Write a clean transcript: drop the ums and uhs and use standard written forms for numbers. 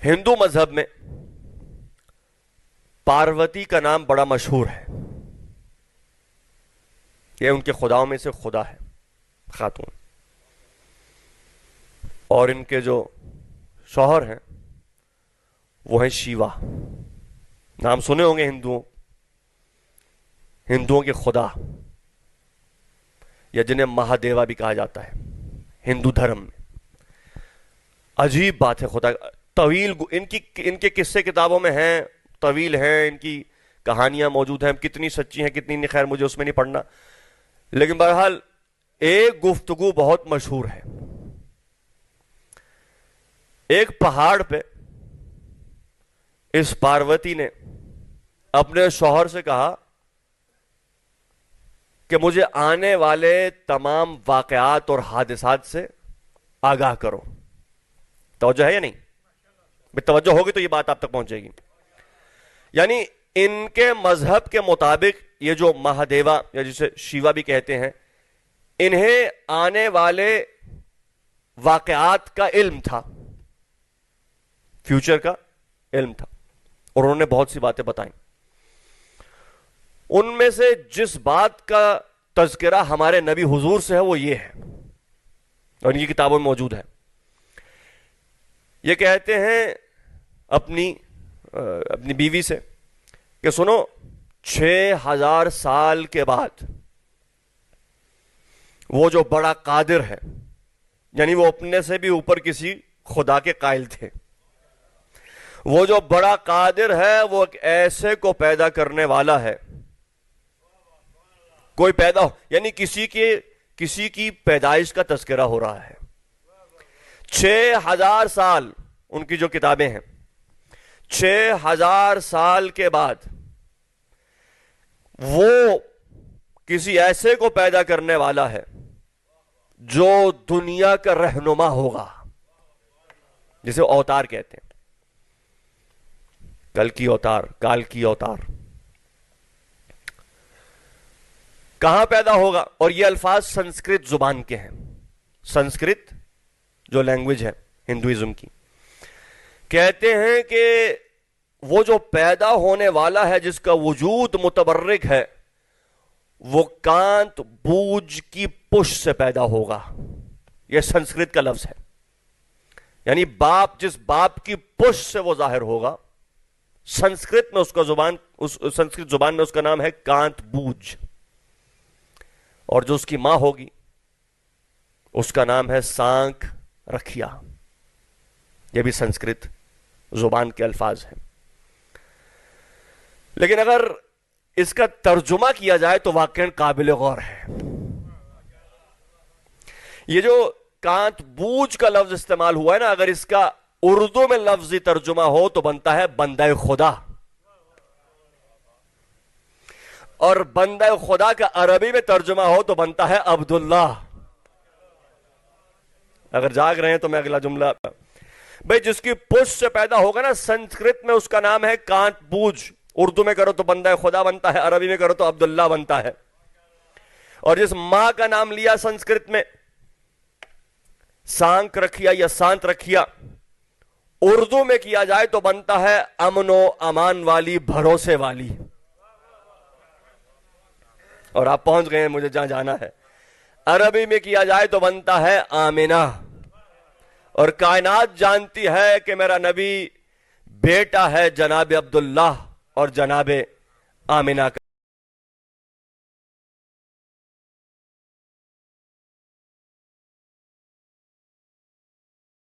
ہندو مذہب میں پاروتی کا نام بڑا مشہور ہے. یہ ان کے خداؤں میں سے خدا ہے، خاتون. اور ان کے جو شوہر ہیں وہ ہیں شیوا. نام سنے ہوں گے ہندوؤں کے خدا، یا جنہیں مہادیوا بھی کہا جاتا ہے ہندو دھرم میں. عجیب بات ہے. خدا طویل ان کے قصے کتابوں میں ہیں، طویل ہیں، ان کی کہانیاں موجود ہیں. کتنی سچی ہیں کتنی نہیں، خیر مجھے اس میں نہیں پڑھنا. لیکن بہرحال ایک گفتگو بہت مشہور ہے. ایک پہاڑ پہ اس پاروتی نے اپنے شوہر سے کہا کہ مجھے آنے والے تمام واقعات اور حادثات سے آگاہ کرو. توجہ ہے یا نہیں؟ توجہ ہوگی تو یہ بات آپ تک پہنچے گی. یعنی ان کے مذہب کے مطابق یہ جو مہادیوا یا جسے شیوا بھی کہتے ہیں، انہیں آنے والے واقعات کا علم تھا، فیوچر کا علم تھا، اور انہوں نے بہت سی باتیں بتائیں. ان میں سے جس بات کا تذکرہ ہمارے نبی حضور سے ہے وہ یہ ہے، اور ان کی کتابوں میں موجود ہے. یہ کہتے ہیں اپنی بیوی سے کہ سنو، 6000 سال کے بعد وہ جو بڑا قادر ہے، یعنی وہ اپنے سے بھی اوپر کسی خدا کے قائل تھے، وہ جو بڑا قادر ہے وہ ایک ایسے کو پیدا کرنے والا ہے. کوئی پیدا ہو، یعنی کسی کی پیدائش کا تذکرہ ہو رہا ہے. 6000 سال ان کی جو کتابیں ہیں، 6000 سال کے بعد وہ کسی ایسے کو پیدا کرنے والا ہے جو دنیا کا رہنما ہوگا، جسے اوتار کہتے ہیں. کل کی اوتار، کال کی اوتار. کہاں پیدا ہوگا؟ اور یہ الفاظ سنسکرت زبان کے ہیں. سنسکرت جو لینگویج ہے ہندوازم کی، کہتے ہیں کہ وہ جو پیدا ہونے والا ہے، جس کا وجود متبرک ہے، وہ کانت بوج کی پش سے پیدا ہوگا. یہ سنسکرت کا لفظ ہے. یعنی جس باپ کی پش سے وہ ظاہر ہوگا، سنسکرت میں سنسکرت زبان میں اس کا نام ہے کانت بوج. اور جو اس کی ماں ہوگی اس کا نام ہے سانک رکھیا. یہ بھی سنسکرت زبان کے الفاظ ہیں. لیکن اگر اس کا ترجمہ کیا جائے تو واقعاً قابل غور ہے. یہ جو کانت بوج کا لفظ استعمال ہوا ہے نا، اگر اس کا اردو میں لفظی ترجمہ ہو تو بنتا ہے بندہ خدا، اور بندہ خدا کا عربی میں ترجمہ ہو تو بنتا ہے عبداللہ. اگر جاگ رہے ہیں تو میں اگلا جملہ، بھئی جس کی پش سے پیدا ہوگا نا، سنسکرت میں اس کا نام ہے کانت بوج. اردو میں کرو تو بندہ خدا بنتا ہے، عربی میں کرو تو عبداللہ بنتا ہے. اور جس ماں کا نام لیا سنسکرت میں، سانک رکھیا یا سانت رکھیا، اردو میں کیا جائے تو بنتا ہے امن و امان والی، بھروسے والی. اور آپ پہنچ گئے ہیں مجھے جہاں جانا ہے. عربی میں کیا جائے تو بنتا ہے آمنہ. اور کائنات جانتی ہے کہ میرا نبی بیٹا ہے جناب عبداللہ اور جناب آمنہ کا.